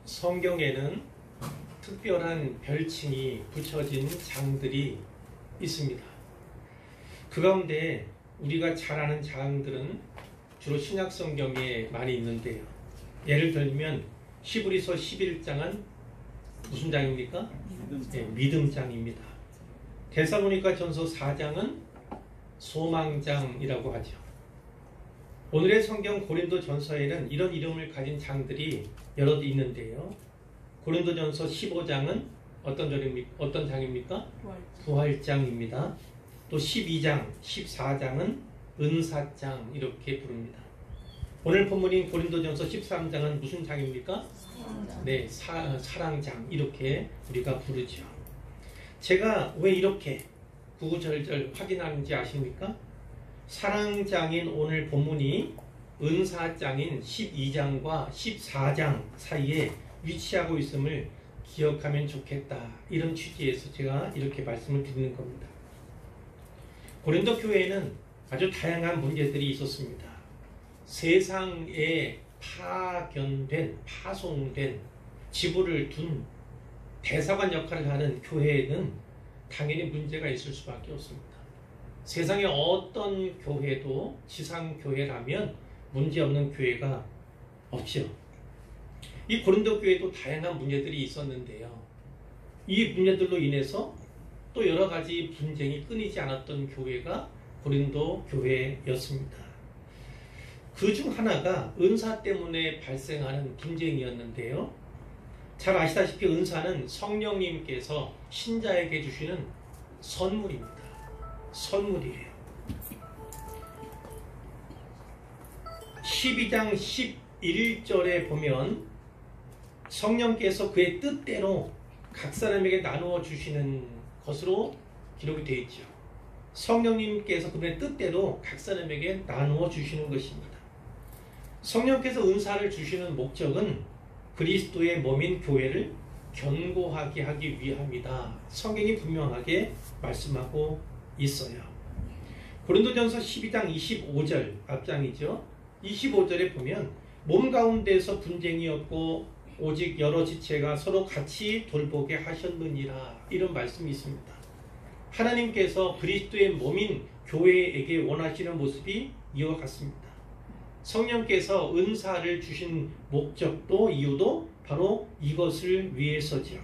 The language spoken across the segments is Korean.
성경에는 특별한 별칭이 붙여진 장들이 있습니다. 그 가운데 우리가 잘 아는 장들은 주로 신약 성경에 많이 있는데요. 예를 들면 히브리서 11장은 무슨 장입니까? 믿음장입니다. 데살로니가 전서 4장은 소망장이라고 하죠. 오늘의 성경 고린도 전서에는 이런 이름을 가진 장들이 여럿 있는데요. 고린도 전서 15장은 어떤 장입니까? 부활장입니다. 또 12장, 14장은 은사장 이렇게 부릅니다. 오늘 본문인 고린도전서 13장은 무슨 장입니까? 네, 사랑장 이렇게 우리가 부르죠. 제가 왜 이렇게 구구절절 확인하는지 아십니까? 사랑장인 오늘 본문이 은사장인 12장과 14장 사이에 위치하고 있음을 기억하면 좋겠다. 이런 취지에서 제가 이렇게 말씀을 드리는 겁니다. 고린도 교회에는 아주 다양한 문제들이 있었습니다. 세상에 파송된 지부를 둔 대사관 역할을 하는 교회에는 당연히 문제가 있을 수밖에 없습니다. 세상의 어떤 교회도 지상교회라면 문제없는 교회가 없죠. 이 고린도 교회도 다양한 문제들이 있었는데요. 이 문제들로 인해서 또 여러 가지 분쟁이 끊이지 않았던 교회가 고린도 교회였습니다. 그 중 하나가 은사 때문에 발생하는 분쟁이었는데요. 잘 아시다시피 은사는 성령님께서 신자에게 주시는 선물입니다. 선물이에요. 12장 11절에 보면 성령께서 그의 뜻대로 각 사람에게 나누어 주시는 것으로 기록이 되어 있죠. 성령님께서 그분의 뜻대로 각 사람에게 나누어 주시는 것입니다. 성령께서 은사를 주시는 목적은 그리스도의 몸인 교회를 견고하게 하기 위함이다. 성경이 분명하게 말씀하고 있어요. 고린도전서 12장 25절 앞장이죠. 25절에 보면 몸 가운데서 분쟁이 없고 오직 여러 지체가 서로 같이 돌보게 하셨느니라. 이런 말씀이 있습니다. 하나님께서 그리스도의 몸인 교회에게 원하시는 모습이 이와 같습니다. 성령께서 은사를 주신 목적도 이유도 바로 이것을 위해서죠.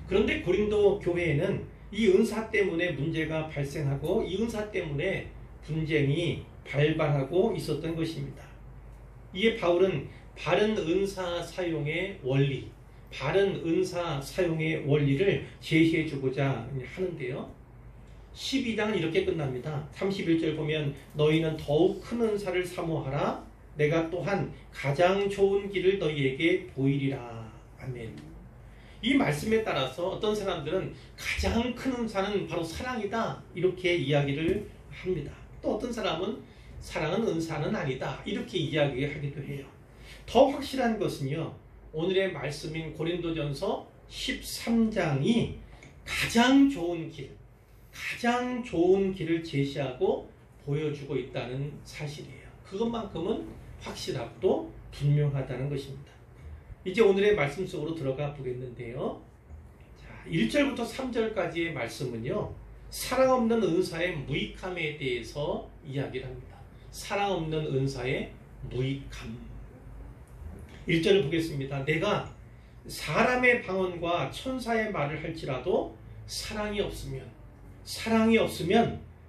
그런데 고린도 교회에는 이 은사 때문에 문제가 발생하고 이 은사 때문에 분쟁이 발발하고 있었던 것입니다. 이에 바울은 바른 은사 사용의 원리, 바른 은사 사용의 원리를 제시해 주고자 하는데요. 12장은 이렇게 끝납니다. 31절 보면 너희는 더욱 큰 은사를 사모하라. 내가 또한 가장 좋은 길을 너희에게 보이리라. 아멘. 이 말씀에 따라서 어떤 사람들은 가장 큰 은사는 바로 사랑이다. 이렇게 이야기를 합니다. 또 어떤 사람은 사랑은 은사는 아니다. 이렇게 이야기하기도 해요. 더 확실한 것은요. 오늘의 말씀인 고린도전서 13장이 가장 좋은 길을 제시하고 보여주고 있다는 사실이에요. 그것만큼은 확실하고도 분명하다는 것입니다. 이제 오늘의 말씀 속으로 들어가 보겠는데요. 자, 1절부터 3절까지의 말씀은요. 사랑 없는 은사의 무익함에 대해서 이야기를 합니다. 사랑 없는 은사의 무익함. 1절을 보겠습니다. 내가 사람의 방언과 천사의 말을 할지라도 사랑이 없으면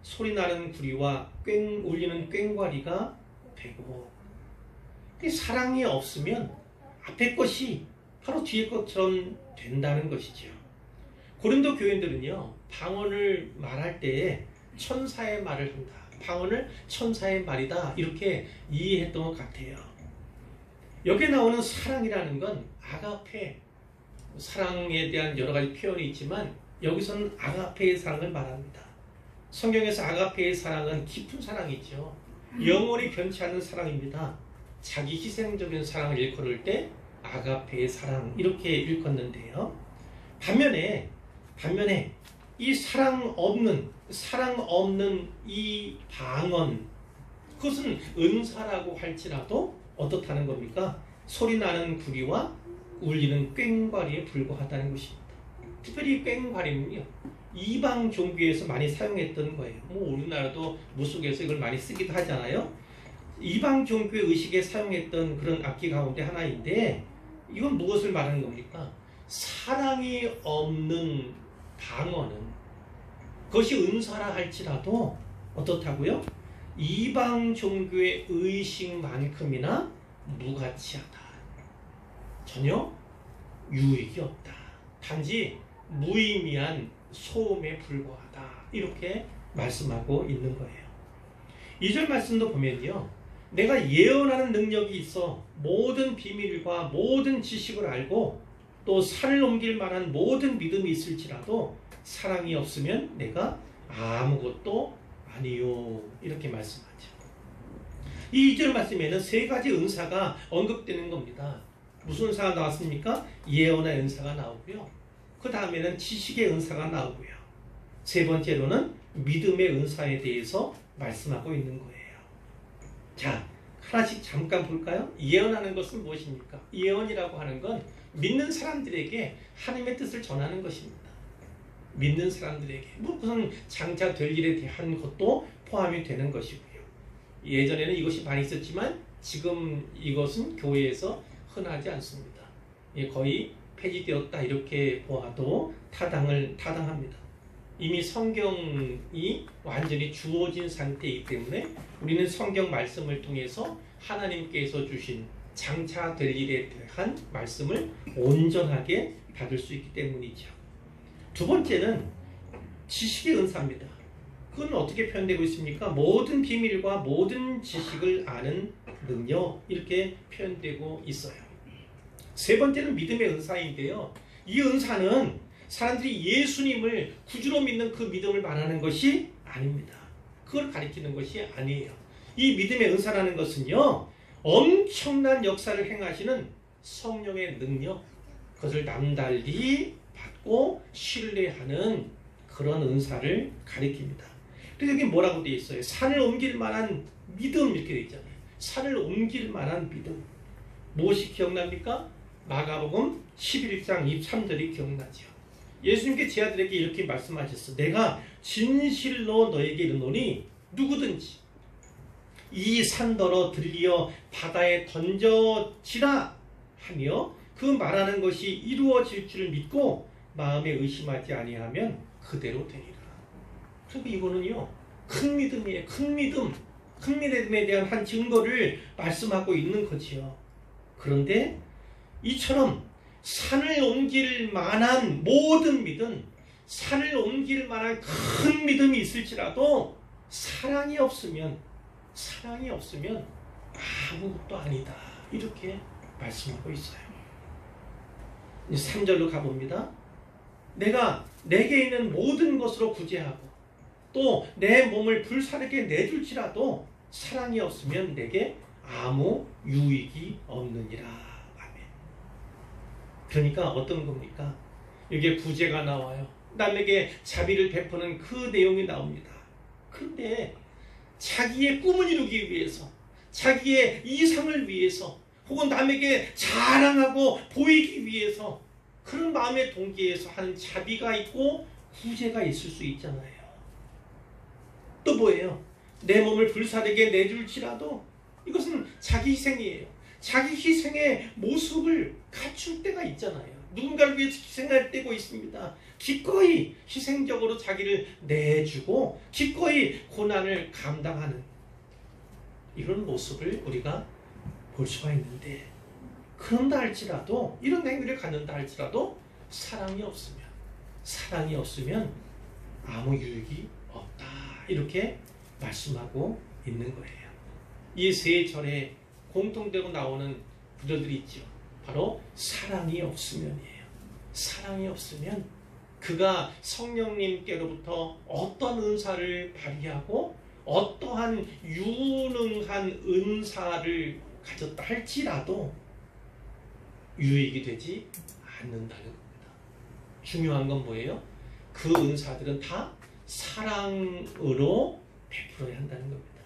소리나는 구리와 꽹 울리는 꽹과리가 되고, 사랑이 없으면 앞에 것이 바로 뒤에 것처럼 된다는 것이죠. 고린도 교인들은요, 방언을 말할 때에 천사의 말을 한다. 방언을 천사의 말이다. 이렇게 이해했던 것 같아요. 여기에 나오는 사랑이라는 건 아가페, 사랑에 대한 여러 가지 표현이 있지만 여기서는 아가페의 사랑을 말합니다. 성경에서 아가페의 사랑은 깊은 사랑이죠. 영원히 변치 않는 사랑입니다. 자기 희생적인 사랑을 일컬을 때 아가페의 사랑 이렇게 일컫는데요. 반면에 이 사랑 없는 이 방언, 그것은 은사라고 할지라도 어떻다는 겁니까? 소리나는 구리와 울리는 꽹과리에 불과하다는 것입니다. 특별히 꽹과리는요, 이방 종교에서 많이 사용했던 거예요. 뭐 우리나라도 무속에서 이걸 많이 쓰기도 하잖아요. 이방 종교의 의식에 사용했던 그런 악기 가운데 하나인데, 이건 무엇을 말하는 겁니까? 사랑이 없는 방언은, 그것이 은사라 할지라도 어떻다고요? 이방 종교의 의식만큼이나 무가치하다. 전혀 유익이 없다. 단지 무의미한 소음에 불과하다. 이렇게 말씀하고 있는 거예요. 2절 말씀도 보면요, 내가 예언하는 능력이 있어 모든 비밀과 모든 지식을 알고 또 산을 옮길 만한 모든 믿음이 있을지라도 사랑이 없으면 내가 아무것도 아니요. 이렇게 말씀하죠. 이 2절 말씀에는 세 가지 은사가 언급되는 겁니다. 무슨 은사가 나왔습니까? 예언의 은사가 나오고요. 그 다음에는 지식의 은사가 나오고요. 세 번째로는 믿음의 은사에 대해서 말씀하고 있는 거예요. 자, 하나씩 잠깐 볼까요? 예언하는 것은 무엇입니까? 예언이라고 하는 건 믿는 사람들에게 하나님의 뜻을 전하는 것입니다. 믿는 사람들에게 무슨 장차 될 일에 대한 것도 포함이 되는 것이고요. 예전에는 이것이 많이 있었지만 지금 이것은 교회에서 흔하지 않습니다. 거의 폐지되었다 이렇게 보아도 타당합니다. 이미 성경이 완전히 주어진 상태이기 때문에 우리는 성경 말씀을 통해서 하나님께서 주신 장차 될 일에 대한 말씀을 온전하게 받을 수 있기 때문이죠. 두 번째는 지식의 은사입니다. 그건 어떻게 표현되고 있습니까? 모든 비밀과 모든 지식을 아는 능력, 이렇게 표현되고 있어요. 세 번째는 믿음의 은사인데요, 이 은사는 사람들이 예수님을 구주로 믿는 그 믿음을 말하는 것이 아닙니다. 그걸 가리키는 것이 아니에요. 이 믿음의 은사라는 것은요, 엄청난 역사를 행하시는 성령의 능력, 그것을 남달리 받고 신뢰하는 그런 은사를 가리킵니다. 그래서 여기 뭐라고 되어 있어요? 산을 옮길 만한 믿음, 이렇게 되어 있잖아요. 산을 옮길 만한 믿음. 무엇이 기억납니까? 마가복음 11장 23절이 기억나죠. 예수님께 제 아들에게 이렇게 말씀하셨어. 내가 진실로 너에게 이르노니 누구든지 이 산더러 들리어 바다에 던져지라 하며 그 말하는 것이 이루어질 줄을 믿고 마음에 의심하지 아니하면 그대로 되리라. 그러니까 이거는요, 큰 믿음이에요. 큰 믿음에 대한 한 증거를 말씀하고 있는 거지요. 그런데 이처럼 산을 옮길 만한 모든 믿음, 산을 옮길 만한 큰 믿음이 있을지라도 사랑이 없으면 아무것도 아니다. 이렇게 말씀하고 있어요. 3절로 가봅니다. 내가 내게 있는 모든 것으로 구제하고 또 내 몸을 불사르게 내줄지라도 사랑이 없으면 내게 아무 유익이 없느니라. 아멘. 그러니까 어떤 겁니까? 여기에 구제가 나와요. 남에게 자비를 베푸는 그 내용이 나옵니다. 그런데 자기의 꿈을 이루기 위해서, 자기의 이상을 위해서, 혹은 남에게 자랑하고 보이기 위해서 그런 마음의 동기에서 하는 자비가 있고 구제가 있을 수 있잖아요. 또 뭐예요? 내 몸을 불사르게 내줄지라도, 이것은 자기 희생이에요. 자기 희생의 모습을 갖출 때가 있잖아요. 누군가를 위해서 희생할 때가 있습니다. 기꺼이 희생적으로 자기를 내주고 기꺼이 고난을 감당하는 이런 모습을 우리가 볼 수가 있는데, 그런다 할지라도, 이런 행위를 갖는다 할지라도 사랑이 없으면 아무 유익이 없다. 이렇게 말씀하고 있는 거예요. 이 세 절에 공통되고 나오는 구절들이 있죠. 바로 사랑이 없으면이에요. 사랑이 없으면 그가 성령님께로부터 어떤 은사를 발휘하고 어떠한 유능한 은사를 가졌다 할지라도 유익이 되지 않는다는 겁니다. 중요한 건 뭐예요? 그 은사들은 다 사랑으로 베풀어야 한다는 겁니다.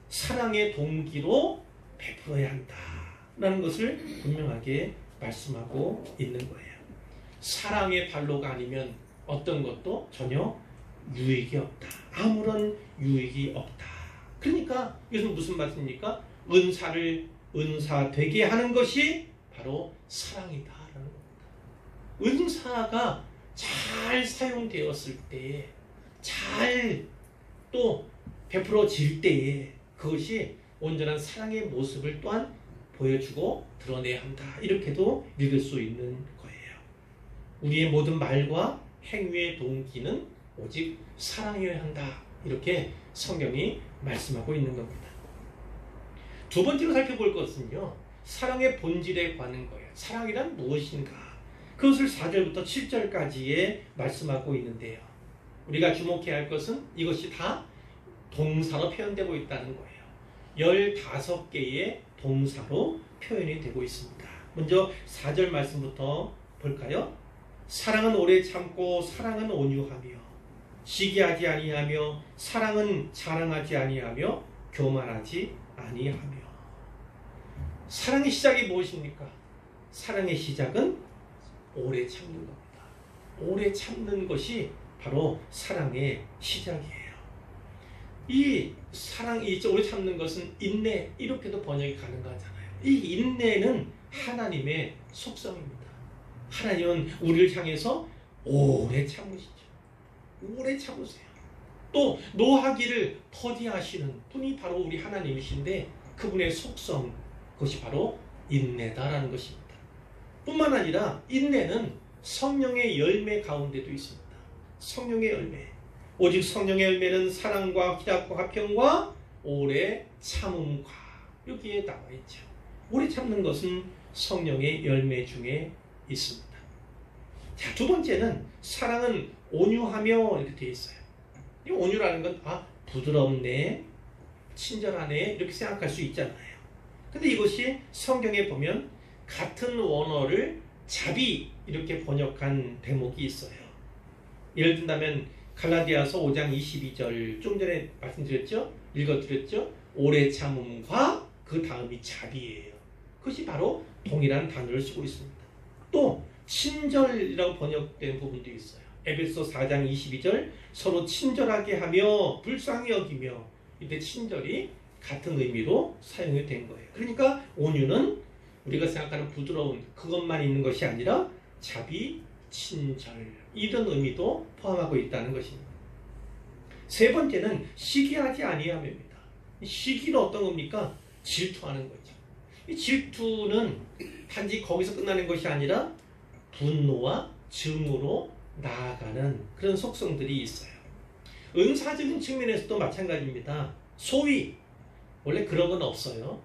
사랑의 동기로 베풀어야 한다라는 것을 분명하게 말씀하고 있는 거예요. 사랑의 발로가 아니면 어떤 것도 전혀 유익이 없다. 아무런 유익이 없다. 그러니까 이것은 무슨 말씀입니까? 은사를 은사되게 하는 것이 바로 사랑이다라는 겁니다. 은사가 잘 사용되었을 때에 잘 또 베풀어질 때에 그것이 온전한 사랑의 모습을 또한 보여주고 드러내야 한다. 이렇게도 읽을 수 있는 거예요. 우리의 모든 말과 행위의 동기는 오직 사랑이어야 한다. 이렇게 성경이 말씀하고 있는 겁니다. 두 번째로 살펴볼 것은요. 사랑의 본질에 관한 거예요. 사랑이란 무엇인가? 그것을 4절부터 7절까지에 말씀하고 있는데요. 우리가 주목해야 할 것은 이것이 다 동사로 표현되고 있다는 거예요. 15개의 동사로 표현이 되고 있습니다. 먼저 4절 말씀부터 볼까요? 사랑은 오래 참고 사랑은 온유하며 시기하지 아니하며 사랑은 자랑하지 아니하며 교만하지 아니하며. 사랑의 시작이 무엇입니까? 사랑의 시작은 오래 참는 겁니다. 오래 참는 것이 바로 사랑의 시작이에요. 이 사랑, 이 오래 참는 것은 인내, 이렇게도 번역이 가능하잖아요. 이 인내는 하나님의 속성입니다. 하나님은 우리를 향해서 오래 참으시죠. 오래 참으세요. 또 노하기를 더디하시는 분이 바로 우리 하나님이신데 그분의 속성, 그것이 바로 인내다라는 것입니다. 뿐만 아니라 인내는 성령의 열매 가운데도 있습니다. 성령의 열매. 오직 성령의 열매는 사랑과 희락과 화평과 오래 참음과 여기에 나와 있죠. 오래 참는 것은 성령의 열매 중에 있습니다. 자, 두 번째는 사랑은 온유하며 이렇게 되어 있어요. 이 온유라는 건 부드럽네, 친절하네 이렇게 생각할 수 있잖아요. 근데 이것이 성경에 보면 같은 원어를 자비 이렇게 번역한 대목이 있어요. 예를 든다면 갈라디아서 5장 22절 좀 전에 말씀드렸죠? 읽어드렸죠? 오래 참음과 그 다음이 자비예요. 그것이 바로 동일한 단어를 쓰고 있습니다. 또 친절이라고 번역된 부분도 있어요. 에베소 4장 22절 서로 친절하게 하며 불쌍히 여기며, 이때 친절이 같은 의미로 사용이 된 거예요. 그러니까 온유는 우리가 생각하는 부드러운 그것만 있는 것이 아니라 자비, 친절 이런 의미도 포함하고 있다는 것입니다. 세 번째는 시기하지 아니하며입니다. 시기는 어떤 겁니까? 질투하는 거죠. 이 질투는 단지 거기서 끝나는 것이 아니라 분노와 증오로 나아가는 그런 속성들이 있어요. 은사적인 측면에서도 마찬가지입니다. 소위 원래 그런 건 없어요.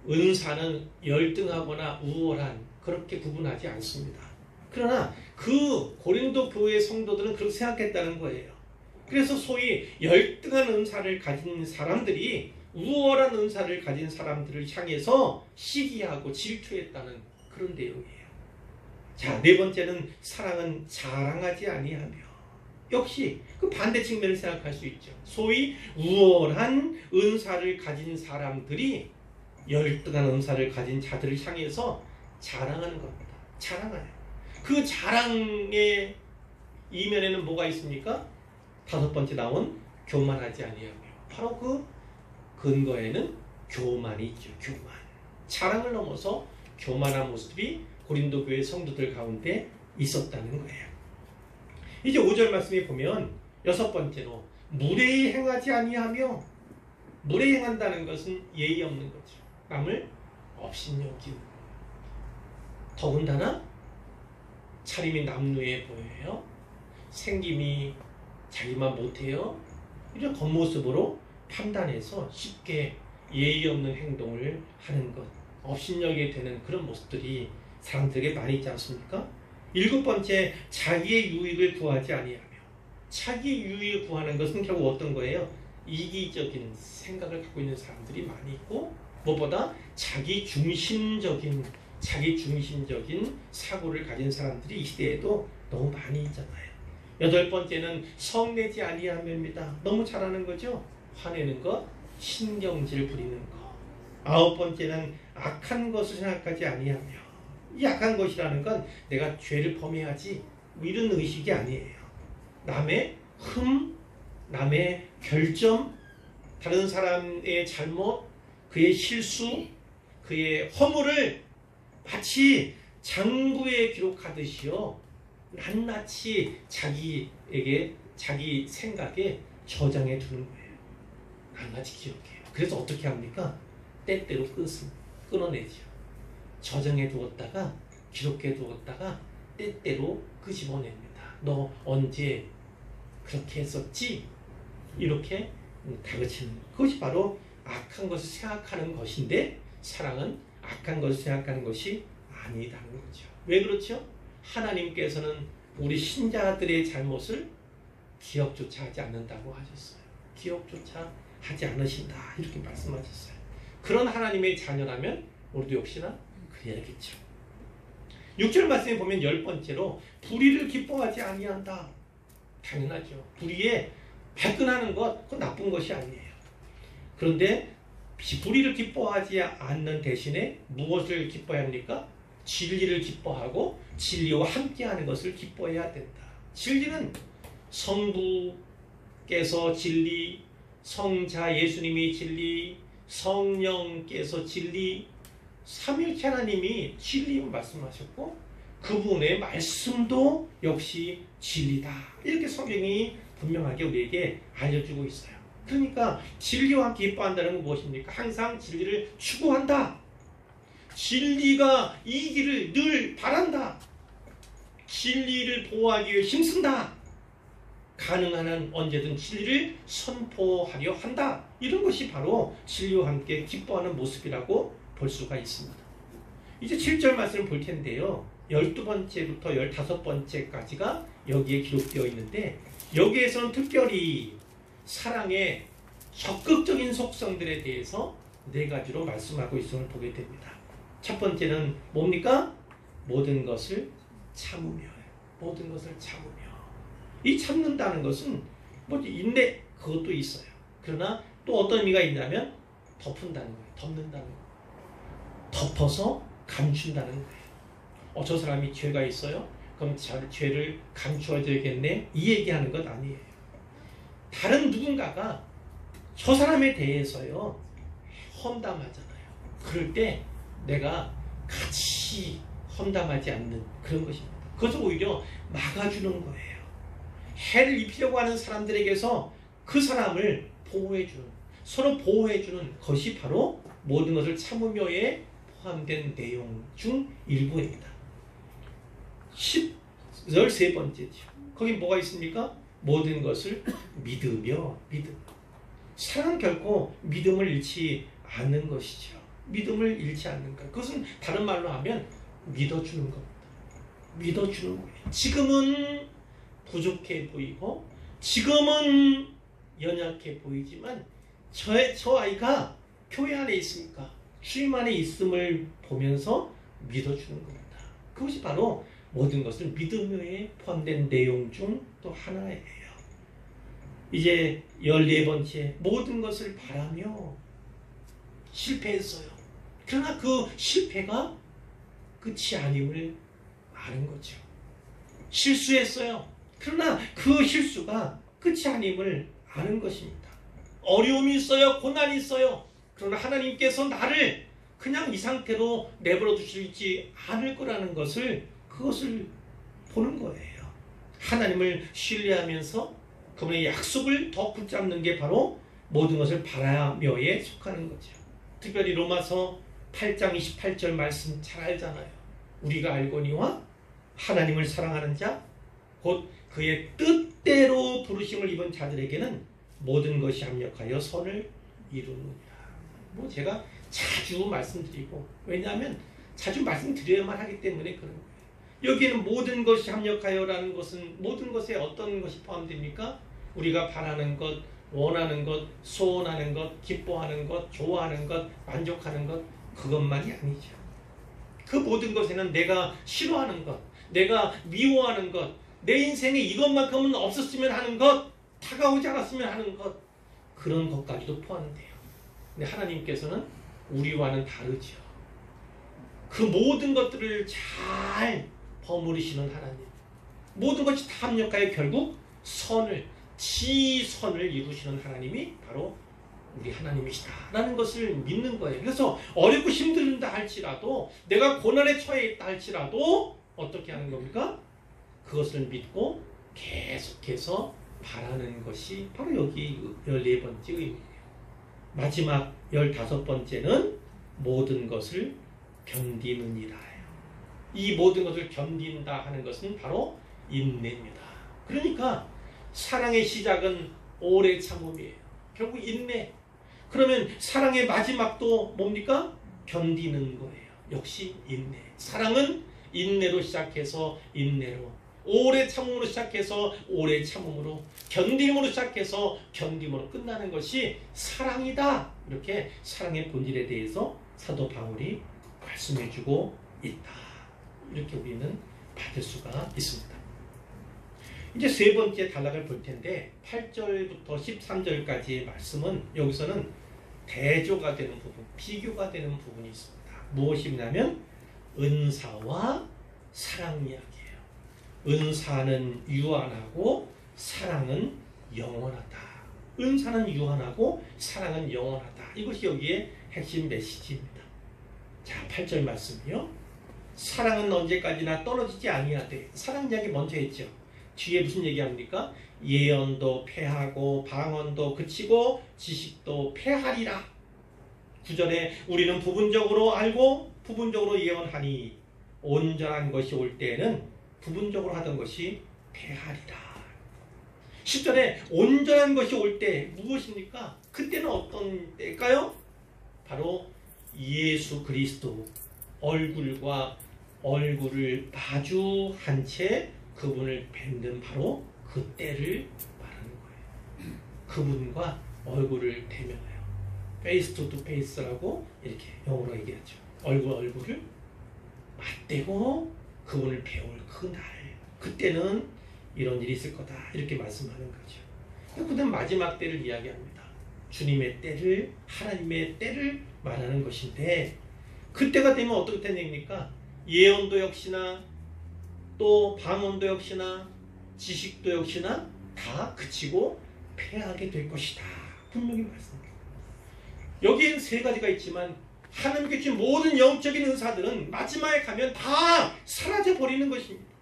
은사는 열등하거나 우월한 그렇게 구분하지 않습니다. 그러나 그 고린도 교회 성도들은 그렇게 생각했다는 거예요. 그래서 소위 열등한 은사를 가진 사람들이 우월한 은사를 가진 사람들을 향해서 시기하고 질투했다는 그런 내용이에요. 자, 네 번째는 사랑은 자랑하지 아니하며. 역시 그 반대 측면을 생각할 수 있죠. 소위 우월한 은사를 가진 사람들이 열등한 은사를 가진 자들을 향해서 자랑하는 겁니다. 자랑하요. 그 자랑의 이면에는 뭐가 있습니까? 다섯 번째 나온 교만하지 아니하며. 바로 그 근거에는 교만이 있죠. 교만. 자랑을 넘어서 교만한 모습이 고린도 교회 성도들 가운데 있었다는 거예요. 이제 5절 말씀에 보면 여섯 번째로 무례히 행하지 아니하며. 무례히 행한다는 것은 예의 없는 거죠. 남을 업신여기는. 더군다나 차림이 남루해 보여요. 생김이 자기만 못해요. 이런 겉모습으로 판단해서 쉽게 예의 없는 행동을 하는 것, 업신여기게 되는 그런 모습들이 사람들에게 많이 있지 않습니까? 일곱 번째, 자기의 유익을 구하지 아니하며. 자기의 유익을 구하는 것은 결국 어떤 거예요? 이기적인 생각을 갖고 있는 사람들이 많이 있고, 무엇보다 자기 중심적인 사고를 가진 사람들이 이 시대에도 너무 많이 있잖아요. 여덟 번째는 성내지 아니하며입니다. 너무 잘하는 거죠? 화내는 것, 신경질 부리는 것. 아홉 번째는 악한 것을 생각하지 아니하며. 이 약한 것이라는 건 내가 죄를 범해야지 뭐 이런 의식이 아니에요. 남의 흠, 남의 결점, 다른 사람의 잘못, 그의 실수, 그의 허물을 마치 장부에 기록하듯이요, 낱낱이 자기에게, 자기 생각에 저장해 두는 거예요. 낱낱이 기억해요. 그래서 어떻게 합니까? 때때로 끊어내죠. 저장해 두었다가, 기록해 두었다가 때때로 끄집어냅니다. 너 언제 그렇게 했었지? 이렇게 다그치는, 그것이 바로 악한 것을 생각하는 것인데, 사랑은 악한 것을 생각하는 것이 아니다는 거죠. 왜 그렇죠? 하나님께서는 우리 신자들의 잘못을 기억조차 하지 않는다고 하셨어요. 기억조차 하지 않으신다, 이렇게 말씀하셨어요. 그런 하나님의 자녀라면 우리도 역시나 그래야겠죠. 6절 말씀에 보면 10번째로 불의를 기뻐하지 아니한다. 당연하죠. 불의에 발끈하는 것, 그건 나쁜 것이 아니에요. 그런데 불의를 기뻐하지 않는 대신에 무엇을 기뻐해야 합니까? 진리를 기뻐하고 진리와 함께하는 것을 기뻐해야 된다. 진리는 성부께서 진리, 성자 예수님이 진리, 성령께서 진리, 삼위일체 하나님이 진리를 말씀하셨고 그분의 말씀도 역시 진리다. 이렇게 성경이 분명하게 우리에게 알려주고 있어요. 그러니까 진리와 기뻐한다는 건 무엇입니까? 항상 진리를 추구한다. 진리가 이기를 늘 바란다. 진리를 보호하기 위해 힘쓴다. 가능한 한 언제든 진리를 선포하려 한다. 이런 것이 바로 진리와 함께 기뻐하는 모습이라고 볼 수가 있습니다. 이제 7절 말씀을 볼 텐데요. 12번째부터 15번째까지가 여기에 기록되어 있는데, 여기에서는 특별히 사랑의 적극적인 속성들에 대해서 4가지로 말씀하고 있음을 보게 됩니다. 첫 번째는 뭡니까? 모든 것을 참으며. 모든 것을 참으며. 이 참는다는 것은 뭐 인내, 그것도 있어요. 그러나 또 어떤 의미가 있냐면 덮는다는 거예요. 덮는다는 거예요. 덮어서 감춘다는 거예요. 저 사람이 죄가 있어요? 그럼 죄를 감추어줘야겠네? 이 얘기하는 것 아니에요. 다른 누군가가 저 사람에 대해서요 험담하잖아요. 그럴 때 내가 같이 험담하지 않는 그런 것입니다. 그것을 오히려 막아주는 거예요. 해를 입히려고 하는 사람들에게서 그 사람을 보호해주는, 서로 보호해주는 것이 바로 모든 것을 참으며에 포함된 내용 중 일부입니다. 13번째죠. 거기 뭐가 있습니까? 모든 것을 믿으며. 사랑은 결코 믿음을 잃지 않는 것이죠. 믿음을 잃지 않는 것. 그것은 다른 말로 하면 믿어주는 겁니다. 믿어주는 거예요. 지금은 부족해 보이고 지금은 연약해 보이지만 저 아이가 교회 안에 있으니까 주님 안에 있음을 보면서 믿어주는 겁니다. 그것이 바로 모든 것을 믿음에 포함된 내용 중 또 하나예요. 이제 14번째, 모든 것을 바라며. 실패했어요. 그러나 그 실패가 끝이 아님을 아는 거죠. 실수했어요. 그러나 그 실수가 끝이 아님을 아는 것입니다. 어려움이 있어요. 고난이 있어요. 그러나 하나님께서 나를 그냥 이 상태로 내버려 두시지 않을 거라는 것을, 그것을 보는 거예요. 하나님을 신뢰하면서 그분의 약속을 더 붙잡는 게 바로 모든 것을 바라며에 속하는 거죠. 특별히 로마서 8장 28절 말씀 잘 알잖아요. 우리가 알거니와 하나님을 사랑하는 자 곧 그의 뜻대로 부르심을 입은 자들에게는 모든 것이 합력하여 선을 이루느니라. 뭐 제가 자주 말씀드리고, 왜냐하면 자주 말씀드려야만 하기 때문에 그런 거예요. 여기에는 모든 것이 합력하여라는 것은 모든 것에 어떤 것이 포함됩니까? 우리가 바라는 것, 원하는 것, 소원하는 것, 기뻐하는 것, 좋아하는 것, 만족하는 것, 그것만이 아니죠. 그 모든 것에는 내가 싫어하는 것, 내가 미워하는 것, 내 인생에 이것만큼은 없었으면 하는 것, 다가오지 않았으면 하는 것, 그런 것까지도 포함돼요. 근데 하나님께서는 우리와는 다르죠. 그 모든 것들을 잘 버무리시는 하나님, 모든 것이 다 합력하여 결국 선을, 지선을 이루시는 하나님이 바로 우리 하나님이시다라는 것을 믿는 거예요. 그래서 어렵고 힘들다 할지라도, 내가 고난에 처해 있다 할지라도 어떻게 하는 겁니까? 그것을 믿고 계속해서 바라는 것이 바로 여기 14번째 의미예요. 마지막 15번째는 모든 것을 견디느니라. 이 모든 것을 견딘다 하는 것은 바로 인내입니다. 그러니까 사랑의 시작은 오래 참음이에요. 결국 인내. 그러면 사랑의 마지막도 뭡니까? 견디는 거예요. 역시 인내. 사랑은 인내로 시작해서 인내로, 오래 참음으로 시작해서 오래 참음으로, 견딤으로 시작해서 견딤으로 끝나는 것이 사랑이다. 이렇게 사랑의 본질에 대해서 사도 바울이 말씀해주고 있다. 이렇게 우리는 받을 수가 있습니다. 이제 세 번째 단락을 볼 텐데 8절부터 13절까지의 말씀은 여기서는 대조가 되는 부분, 비교가 되는 부분이 있습니다. 무엇이냐면 은사와 사랑 이야기예요. 은사는 유한하고 사랑은 영원하다. 은사는 유한하고 사랑은 영원하다. 이것이 여기에 핵심 메시지입니다. 자, 8절 말씀이요. 사랑은 언제까지나 떨어지지 아니하되. 사랑 이야기 먼저 했죠. 뒤에 무슨 얘기합니까? 예언도 패하고 방언도 그치고 지식도 패하리라. 9절에 우리는 부분적으로 알고 부분적으로 예언하니 온전한 것이 올 때에는 부분적으로 하던 것이 패하리라. 10절에 온전한 것이 올 때 무엇입니까? 그때는 어떤 때일까요? 바로 예수 그리스도 얼굴과 얼굴을 마주한 채 그분을 뵙는 바로 그 때를 말하는 거예요. 그분과 얼굴을 대면해요. 페이스 투 페이스라고 이렇게 영어로 얘기하죠. 얼굴을 맞대고 그분을 배울 그 날, 그때는 이런 일이 있을 거다. 이렇게 말씀하는 거죠. 그 다음 마지막 때를 이야기합니다. 주님의 때를, 하나님의 때를 말하는 것인데, 그때가 되면 어떻게 된 얘기입니까? 예언도 역시나 또 방언도 역시나 지식도 역시나 다 그치고 패하게 될 것이다. 분명히 말씀합니다. 여기엔 세 가지가 있지만 하나님께 주신 모든 영적인 은사들은 마지막에 가면 다 사라져 버리는 것입니다.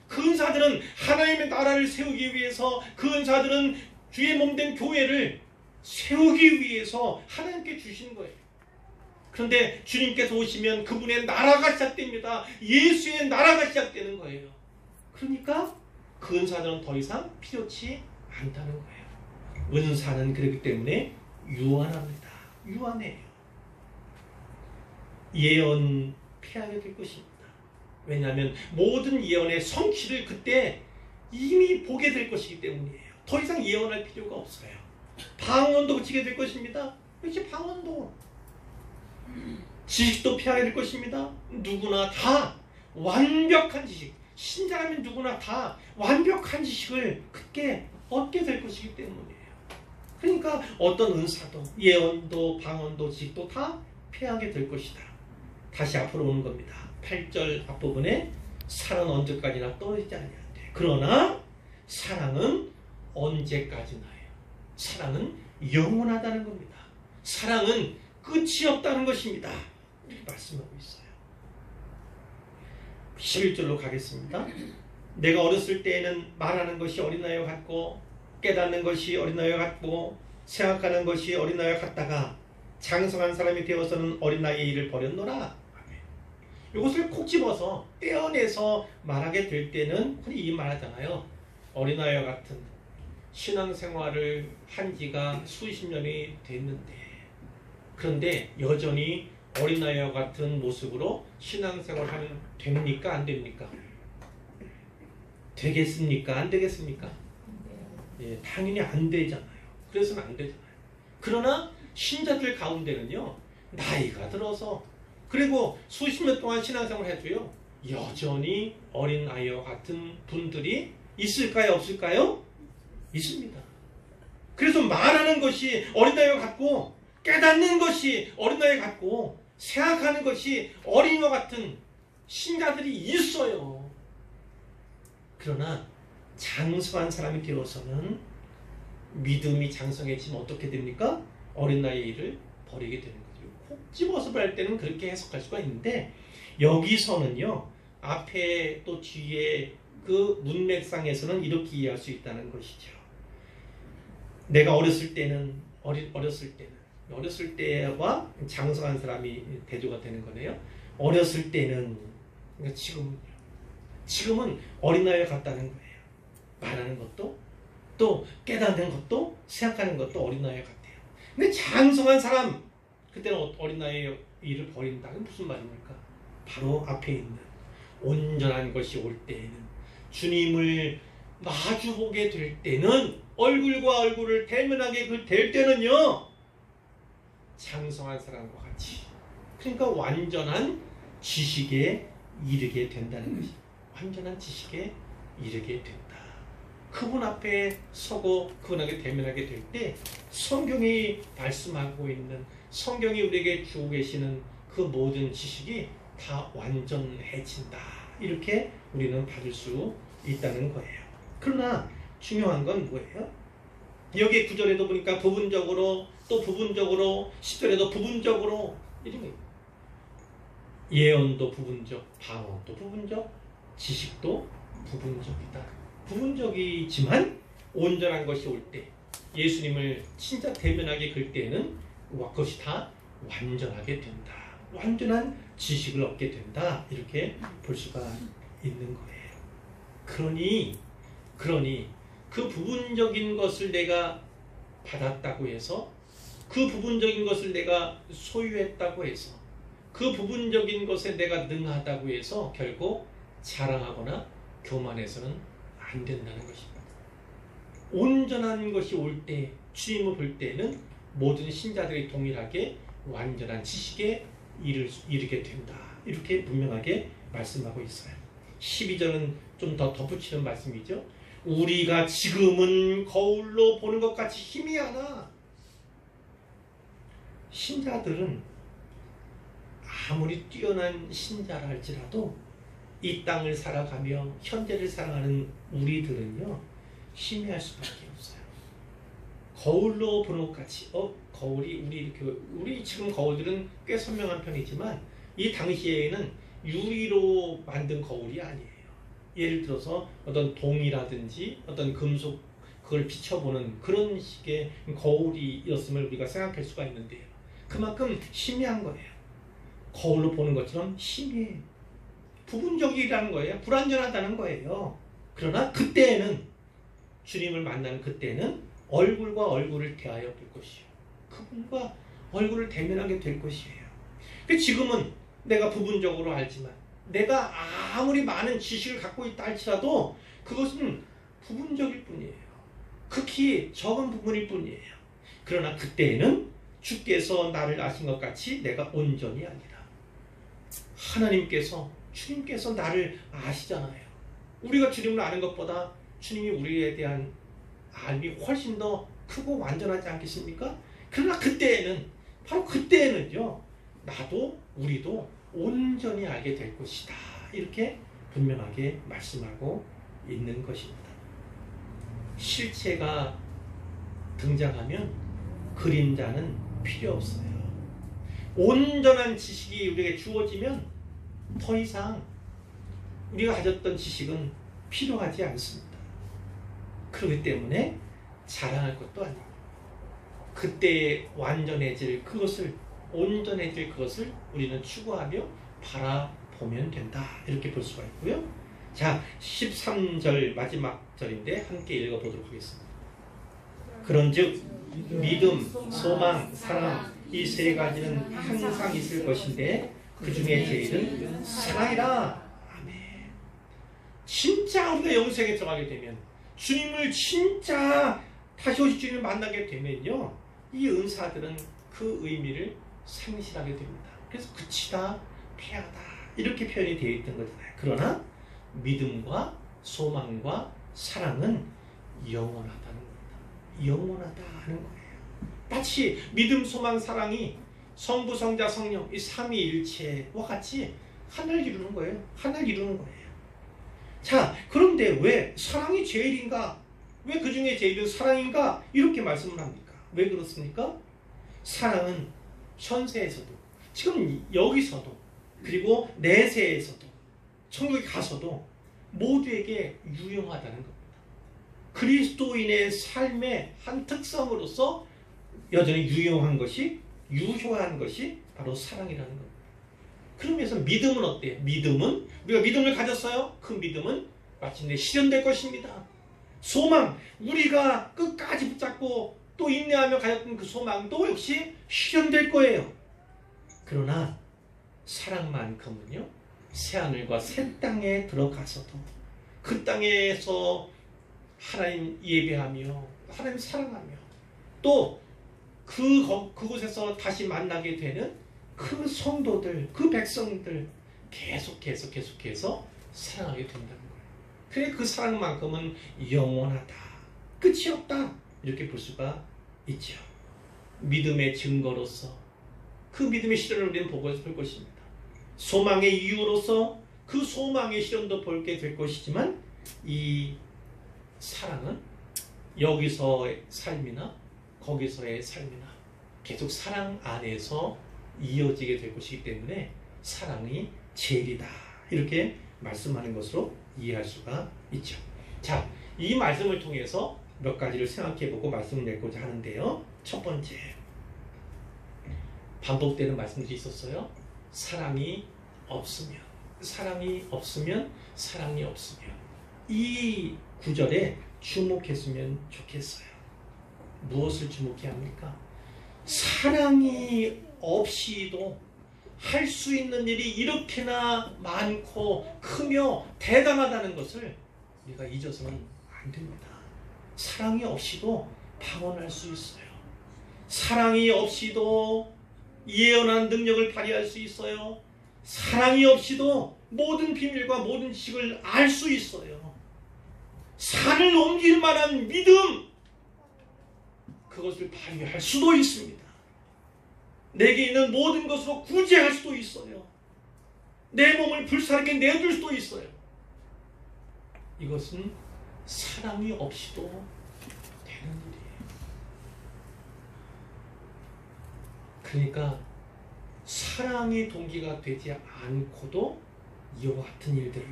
그 은사들은 하나님의 나라를 세우기 위해서, 그 은사들은 주의 몸된 교회를 세우기 위해서 하나님께 주신 거예요. 그런데 주님께서 오시면 그분의 나라가 시작됩니다. 예수의 나라가 시작되는 거예요. 그러니까 그 은사들은 더 이상 필요치 않다는 거예요. 은사는 그렇기 때문에 유한합니다. 유한해요. 예언 피하게 될 것입니다. 왜냐하면 모든 예언의 성취를 그때 이미 보게 될 것이기 때문이에요. 더 이상 예언할 필요가 없어요. 방언도 그치게 될 것입니다. 역시 방언도, 지식도 피하게 될 것입니다. 누구나 다 완벽한 지식, 신자라면 누구나 다 완벽한 지식을 그때 얻게 될 것이기 때문이에요. 그러니까 어떤 은사도, 예언도, 방언도, 지식도 다 피하게 될 것이다. 다시 앞으로 오는 겁니다. 8절 앞부분에 사랑은 언제까지나 떨어지지 않는데, 그러나 사랑은 언제까지나예요. 사랑은 영원하다는 겁니다. 사랑은 끝이 없다는 것입니다. 이렇게 말씀하고 있어요. 11절로 가겠습니다. 내가 어렸을 때에는 말하는 것이 어린아이와 같고 깨닫는 것이 어린아이와 같고 생각하는 것이 어린아이와 같다가 장성한 사람이 되어서는 어린아이의 일을 버렸노라. 이것을 콕 집어서 떼어내서 말하게 될 때는 흔히 이 말하잖아요. 어린아이와 같은 신앙생활을 한 지가 수십 년이 됐는데, 그런데 여전히 어린아이와 같은 모습으로 신앙생활 하면 됩니까? 안 됩니까? 되겠습니까? 안 되겠습니까? 예, 당연히 안 되잖아요. 그래서는 안 되잖아요. 그러나 신자들 가운데는요, 나이가 들어서 그리고 수십 년 동안 신앙생활 해도요, 여전히 어린아이와 같은 분들이 있을까요? 없을까요? 있습니다. 그래서 말하는 것이 어린아이와 같고 깨닫는 것이 어린아이 같고 생각하는 것이 어린이와 같은 신자들이 있어요. 그러나 장성한 사람이 되어서는 믿음이 장성해지면 어떻게 됩니까? 어린 나이의 일을 버리게 되는 거죠. 콕 집어서 볼 때는 그렇게 해석할 수가 있는데 여기서는요. 앞에 또 뒤에 그 문맥상에서는 이렇게 이해할 수 있다는 것이죠. 내가 어렸을 때는 어렸을 때와 장성한 사람이 대조가 되는 거네요. 어렸을 때는 그러니까 지금은 어린 나이에 갔다는 거예요. 말하는 것도 또 깨닫는 것도 생각하는 것도 어린 나이에 같아요. 근데 장성한 사람 그때는 어린 나이에 일을 버린다는 무슨 말입니까? 바로 앞에 있는 온전한 것이 올 때에는 주님을 마주보게 될 때는 얼굴과 얼굴을 대면하게 될 때는요 장성한 사람과 같이 그러니까 완전한 지식에 이르게 된다는 것이 완전한 지식에 이르게 된다. 그분 앞에 서고 그분에게 대면하게 될 때 성경이 말씀하고 있는 성경이 우리에게 주고 계시는 그 모든 지식이 다 완전해진다. 이렇게 우리는 받을 수 있다는 거예요. 그러나 중요한 건 뭐예요? 여기 9절에도 보니까 부분적으로 또 부분적으로 10절에도 부분적으로 이런 거예요. 예언도 부분적, 방언도 부분적, 지식도 부분적이다. 부분적이지만 온전한 것이 올 때 예수님을 진짜 대면하게 글 때에는 그것이 다 완전하게 된다. 완전한 지식을 얻게 된다. 이렇게 볼 수가 있는 거예요. 그러니 그 부분적인 것을 내가 받았다고 해서 그 부분적인 것을 내가 소유했다고 해서 그 부분적인 것에 내가 능하다고 해서 결국 자랑하거나 교만해서는 안 된다는 것입니다. 온전한 것이 올 때 주님을 볼 때는 모든 신자들이 동일하게 완전한 지식에 이르게 된다. 이렇게 분명하게 말씀하고 있어요. 12절은 좀 더 덧붙이는 말씀이죠. 우리가 지금은 거울로 보는 것 같이 희미하나 신자들은 아무리 뛰어난 신자라 할지라도 이 땅을 살아가며 현재를 살아가는 우리들은요 희미할 수밖에 없어요. 거울로 보는 것 같이 거울이 우리 지금 거울들은 꽤 선명한 편이지만 이 당시에는 유리로 만든 거울이 아니에요. 예를 들어서 어떤 동이라든지 어떤 금속 그걸 비춰보는 그런 식의 거울이었음을 우리가 생각할 수가 있는데요. 그만큼 희미한 거예요. 거울로 보는 것처럼 희미해요. 부분적이라는 거예요. 불완전하다는 거예요. 그러나 그때에는 주님을 만나는 그때는 얼굴과 얼굴을 대하여 볼 것이요. 그분과 얼굴을 대면하게 될 것이에요. 지금은 내가 부분적으로 알지만 내가 아무리 많은 지식을 갖고 있다 할지라도 그것은 부분적일 뿐이에요. 극히 적은 부분일 뿐이에요. 그러나 그때에는 주께서 나를 아신 것 같이 내가 온전히 아니라 하나님께서 주님께서 나를 아시잖아요. 우리가 주님을 아는 것보다 주님이 우리에 대한 알미 훨씬 더 크고 완전하지 않겠습니까? 그러나 그때에는 바로 그때에는요 나도 우리도 온전히 알게 될 것이다. 이렇게 분명하게 말씀하고 있는 것입니다. 실체가 등장하면 그림자는 필요 없어요. 온전한 지식이 우리에게 주어지면 더 이상 우리가 가졌던 지식은 필요하지 않습니다. 그렇기 때문에 자랑할 것도 아니고 그때 완전해질 그것을 온전해질 그것을 우리는 추구하며 바라보면 된다. 이렇게 볼 수가 있고요. 자, 13절 마지막 절인데 함께 읽어보도록 하겠습니다. 그런즉 믿음, 소망, 사랑 이 세 가지는 항상 있을 것인데 그 중에 제일은 사랑이라. 아멘. 진짜 우리가 영생에 들어가게 되면 주님을 진짜 다시 오실 주님을 만나게 되면요 이 은사들은 그 의미를 상실하게 됩니다. 그래서 그치다, 패하다 이렇게 표현이 되어 있던 거잖아요. 그러나 믿음과 소망과 사랑은 영원하다는 겁니다. 영원하다 하는 거예요. 마치 믿음, 소망, 사랑이 성부, 성자, 성령 이 삼위일체와 같이 하나를 이루는 거예요. 하나를 이루는 거예요. 자, 그런데 왜 사랑이 제일인가? 왜 그 중에 제일은 사랑인가? 이렇게 말씀을 합니까? 왜 그렇습니까? 사랑은 현세에서도 지금 여기서도 그리고 내세에서도 천국에 가서도 모두에게 유용하다는 겁니다. 그리스도인의 삶의 한 특성으로서 여전히 유용한 것이 유효한 것이 바로 사랑이라는 겁니다. 그러면서 믿음은 어때요? 믿음은 우리가 믿음을 가졌어요. 그 믿음은 마침내 실현될 것입니다. 소망, 우리가 끝까지 붙잡고 또 인내하며 가졌던 그 소망도 역시 실현될 거예요. 그러나 사랑만큼은요, 새하늘과 새 땅에 들어가서도 그 땅에서 하나님 예배하며 하나님 사랑하며 또 그곳에서 다시 만나게 되는 그 성도들, 그 백성들 계속해서 사랑하게 된다는 거예요. 그래 그 사랑만큼은 영원하다, 끝이 없다, 이렇게 볼 수가 있죠. 믿음의 증거로서 그 믿음의 실현을 우리는 보고 볼 것입니다. 소망의 이유로서 그 소망의 실현도 보게 될 것이지만 이 사랑은 여기서의 삶이나 거기서의 삶이나 계속 사랑 안에서 이어지게 될 것이기 때문에 사랑이 제일이다, 이렇게 말씀하는 것으로 이해할 수가 있죠. 자, 이 말씀을 통해서 몇 가지를 생각해보고 말씀을 내고자 하는데요. 첫 번째, 반복되는 말씀들이 있었어요. 사랑이 없으면 이 구절에 주목했으면 좋겠어요. 무엇을 주목해야 합니까? 사랑이 없이도 할 수 있는 일이 이렇게나 많고 크며 대단하다는 것을 우리가 잊어서는 안 됩니다. 사랑이 없이도 방언할 수 있어요. 사랑이 없이도 예언한 능력을 발휘할 수 있어요. 사랑이 없이도 모든 비밀과 모든 지식을 알 수 있어요. 산을 옮길 만한 믿음, 그것을 발휘할 수도 있습니다. 내게 있는 모든 것으로 구제할 수도 있어요. 내 몸을 불사르게 내줄 수도 있어요. 이것은 사랑이 없이도 되는 일이에요. 그러니까 사랑이 동기가 되지 않고도 이와 같은 일들을,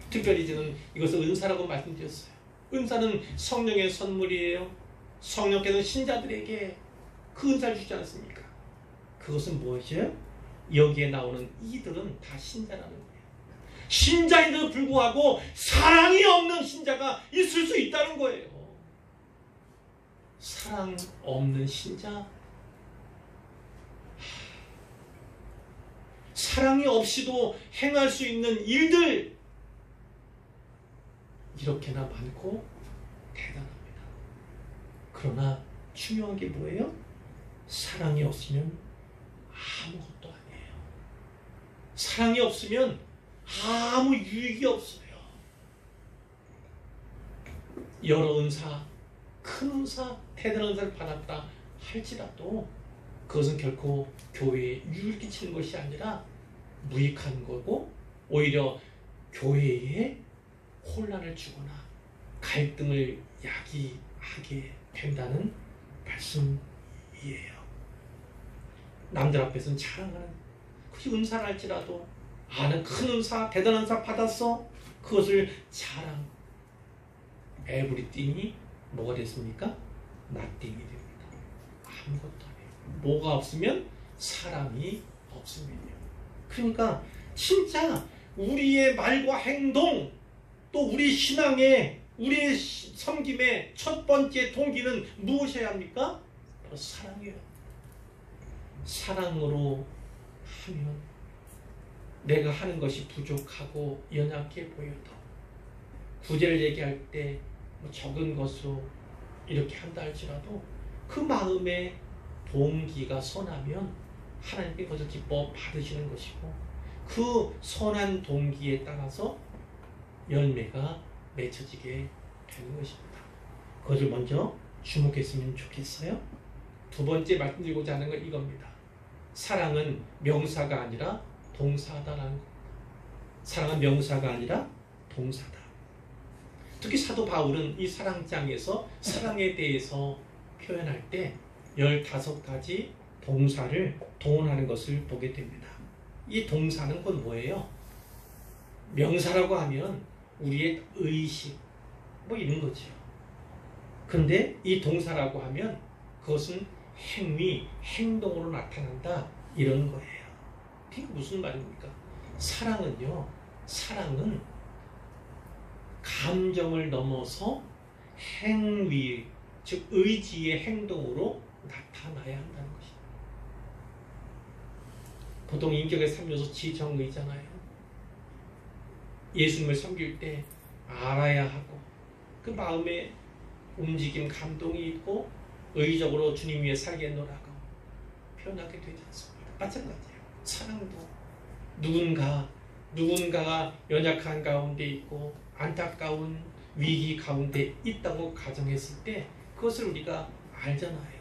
특별히 저는 이것을 은사라고 말씀드렸어요. 은사는 성령의 선물이에요. 성령께서는 신자들에게 그 은사를 주지 않습니까? 그것은 무엇이에요? 여기에 나오는 이들은 다 신자라는 거예요. 신자인데도 불구하고 사랑이 없는 신자가 있을 수 있다는 거예요. 사랑 없는 신자, 사랑이 없이도 행할 수 있는 일들, 이렇게나 많고 대단합니다. 그러나 중요한 게 뭐예요? 사랑이 없으면 아무것도 아니에요. 사랑이 없으면 아무 유익이 없어요. 여러 은사, 큰 은사, 대단한 은사를 받았다 할지라도 그것은 결코 교회에 유익을 끼치는 것이 아니라 무익한 거고 오히려 교회에 혼란을 주거나 갈등을 야기하게 된다는 말씀이에요. 남들 앞에서는 자랑하는, 그것이 은사를 할지라도 나는 큰 은사, 대단한 은사 받았어, 그것을 자랑, 에브리띵이 뭐가 됐습니까? 나띵이 됩니다. 아무것도 아니에요. 뭐가 없으면 사랑이 없으면요. 그러니까 진짜 우리의 말과 행동, 또 우리 신앙의, 우리의 섬김의 첫 번째 동기는 무엇이어야 합니까? 바로 사랑이에요. 사랑으로 하면 내가 하는 것이 부족하고 연약해 보여도 구제를 얘기할 때 뭐 적은 것으로 이렇게 한다 할지라도 그 마음의 동기가 선하면 하나님께 그것을 기뻐 받으시는 것이고 그 선한 동기에 따라서 열매가 맺혀지게 되는 것입니다. 그것을 먼저 주목했으면 좋겠어요. 두 번째 말씀드리고자 하는 건 이겁니다. 사랑은 명사가 아니라 동사다라는 겁니다. 사랑은 명사가 아니라 동사다. 특히 사도 바울은 이 사랑장에서 사랑에 대해서 표현할 때 15가지 동사를 동원하는 것을 보게 됩니다. 이 동사는 곧 뭐예요? 명사라고 하면 우리의 의식 뭐 이런 거죠. 근데 이 동사라고 하면 그것은 행위, 행동으로 나타난다 이런 거예요. 그게 무슨 말입니까? 사랑은요, 사랑은 감정을 넘어서 행위, 즉 의지의 행동으로 나타나야 한다는 것입니다. 보통 인격의 3요소 지정의잖아요. 예수님을 섬길 때 알아야 하고 그 마음에 움직임, 감동이 있고 의적으로 주님 위해 살겠노라고 표현하게 되지 않습니까? 마찬가지예요. 사랑도 누군가가 연약한 가운데 있고 안타까운 위기 가운데 있다고 가정했을 때 그것을 우리가 알잖아요.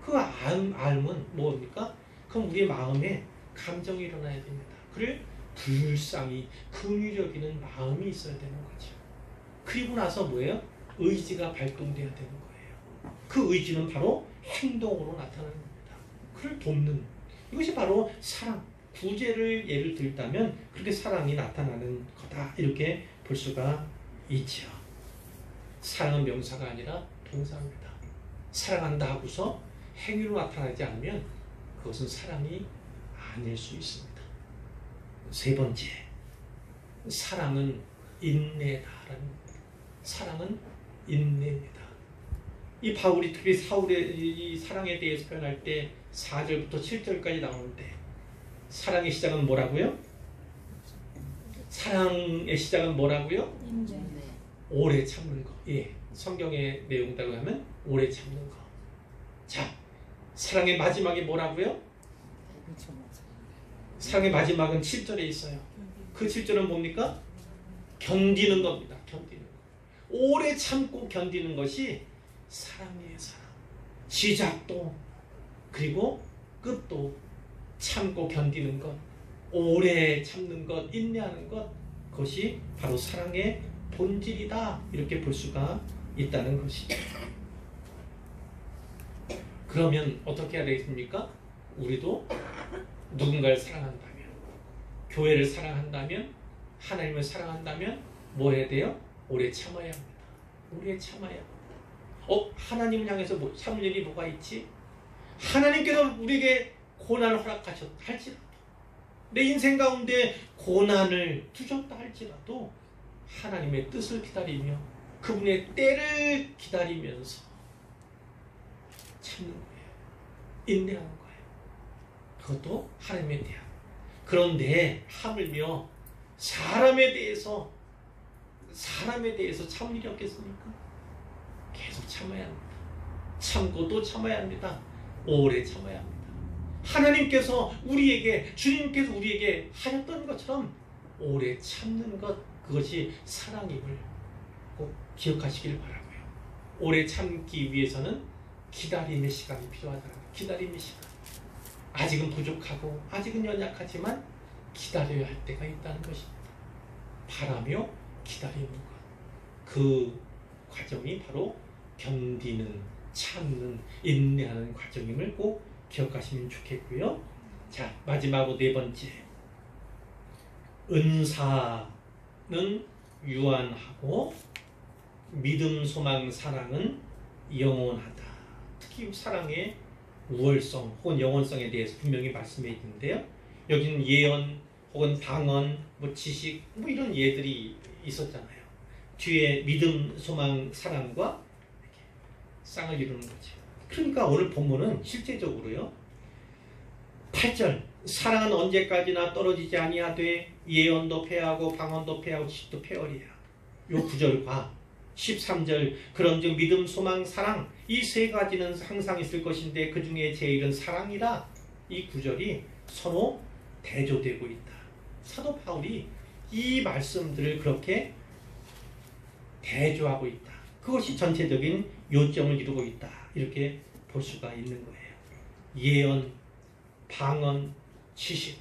그 알면 뭡니까? 그럼 우리의 마음에 감정이 일어나야 됩니다. 그를 불쌍히 긍휼히 여기는 마음이 있어야 되는 거죠. 그리고 나서 뭐예요? 의지가 발동돼야 되는 거예요. 그 의지는 바로 행동으로 나타나는 겁니다. 그를 돕는 이것이 바로 사랑. 구제를 예를 들다면 그렇게 사랑이 나타나는 거다 이렇게 볼 수가 있죠. 사랑은 명사가 아니라 동사입니다. 사랑한다 하고서 행위로 나타나지 않으면 그것은 사랑이 아닐 수 있습니다. 세 번째, 사랑은 인내다라는 겁니다. 사랑은 인내입니다. 이 바울이 특히 사울의 이 사랑에 대해서 표현할 때 4절부터 7절까지 나오는데 사랑의 시작은 뭐라고요? 사랑의 시작은 뭐라고요? 인내. 오래 참는 거. 예, 성경의 내용대로 하면 오래 참는 거. 자, 사랑의 마지막이 뭐라고요? 사랑의 마지막은 7절에 있어요. 그 7절은 뭡니까? 견디는 겁니다. 견디는 거. 오래 참고 견디는 것이 사랑이에요. 사랑. 시작도 그리고 끝도 참고 견디는 것, 오래 참는 것, 인내하는 것, 그것이 바로 사랑의 본질이다 이렇게 볼 수가 있다는 것이죠. 그러면 어떻게 해야 되겠습니까? 우리도 누군가를 사랑한다면, 교회를 사랑한다면, 하나님을 사랑한다면 뭐 해야 돼요? 오래 참아야 합니다. 오래 참아야 합니다. 하나님을 향해서 참을 일이 뭐가 있지? 하나님께서 우리에게 고난을 허락하셨다 할지라도, 내 인생 가운데 고난을 주셨다 할지라도 하나님의 뜻을 기다리며 그분의 때를 기다리면서 참는 거예요. 인내하는 거예요. 그것도 하나님에 대한. 그런데 하물며 사람에 대해서 참을 일이 없겠습니까? 계속 참아야 합니다. 참고 또 참아야 합니다. 오래 참아야 합니다. 하나님께서 우리에게, 주님께서 우리에게 하셨던 것처럼 오래 참는 것, 그것이 사랑임을 꼭 기억하시길 바라고요. 오래 참기 위해서는 기다림의 시간이 필요하다는 거예요. 기다림의 시간. 아직은 부족하고 아직은 연약하지만 기다려야 할 때가 있다는 것입니다. 바라며 기다리는 것. 그 과정이 바로 견디는, 참는, 인내하는 과정임을 꼭 기억하시면 좋겠고요. 자, 마지막으로 네 번째. 은사는 유한하고 믿음, 소망, 사랑은 영원하다. 특히 사랑의 우월성 혹은 영원성에 대해서 분명히 말씀해 있는데요. 여기는 예언 혹은 방언, 지식 이런 예들이 있었잖아요. 뒤에 믿음, 소망, 사랑과 이렇게 쌍을 이루는 거죠. 그러니까 오늘 본문은 실제적으로요. 8절 사랑은 언제까지나 떨어지지 아니하되 예언도 패하고 방언도 패하고 지식도 패하리라. 요 9절과 13절 그런즉 믿음, 소망, 사랑 이 세 가지는 항상 있을 것인데 그 중에 제일은 사랑이라. 이 9절이 서로 대조되고 있다. 사도 바울이 이 말씀들을 그렇게 대조하고 있다. 그것이 전체적인 요점을 이루고 있다. 이렇게 볼 수가 있는 거예요. 예언, 방언, 지식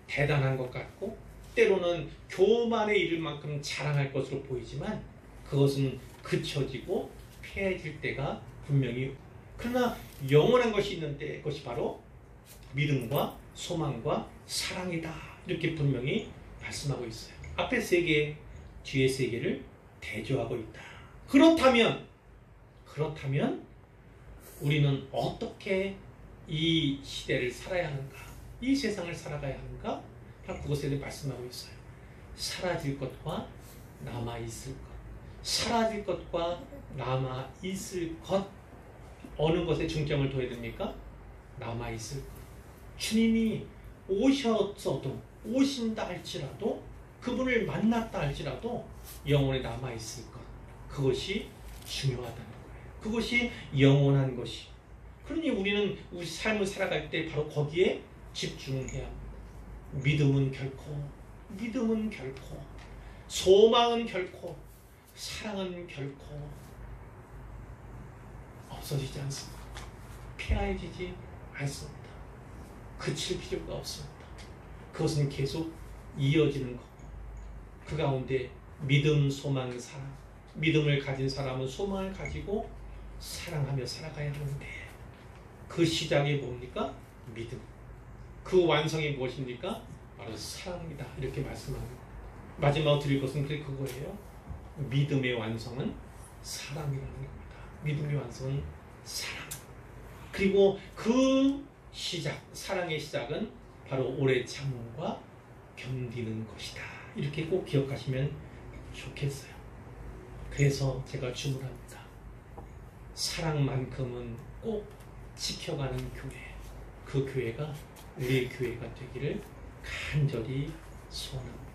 대단한 것 같고 때로는 교만에 이를 만큼 자랑할 것으로 보이지만 그것은 그쳐지고 패해질 때가 분명히 그러나 영원한 것이 있는데 그것이 바로 믿음과 소망과 사랑이다 이렇게 분명히 말씀하고 있어요. 앞에 세 개, 뒤에 세 개를 대조하고 있다. 그렇다면 우리는 어떻게 이 시대를 살아야 하는가? 이 세상을 살아가야 하는가? 바로 그것에 대해 말씀하고 있어요. 사라질 것과 남아있을 것. 사라질 것과 남아있을 것. 어느 것에 중점을 둬야 됩니까? 남아있을 것. 주님이 오셨어도 오신다 할지라도 그분을 만났다 할지라도 영혼에 남아있을 것. 그것이 중요하다는 거예요. 그것이 영원한 것이. 그러니 우리는 우리 삶을 살아갈 때 바로 거기에 집중해야 합니다. 믿음은 결코, 소망은 결코, 사랑은 결코 없어지지 않습니다. 폐하해지지 않습니다. 그칠 필요가 없습니다. 그것은 계속 이어지는 거고 그 가운데 믿음, 소망, 사랑 믿음을 가진 사람은 소망을 가지고 사랑하며 살아가야 하는데 그 시작이 뭡니까? 믿음. 그 완성이 무엇입니까? 바로 사랑이다. 이렇게 말씀합니다. 마지막으로 드릴 것은 그거예요. 믿음의 완성은 사랑이라는 겁니다. 믿음의 완성은 사랑. 그리고 그 시작, 사랑의 시작은 바로 오래 참음과 견디는 것이다. 이렇게 꼭 기억하시면 좋겠어요. 그래서 제가 주문합니다. 사랑만큼은 꼭 지켜가는 교회. 그 교회가 우리의 교회가 되기를 간절히 소원합니다.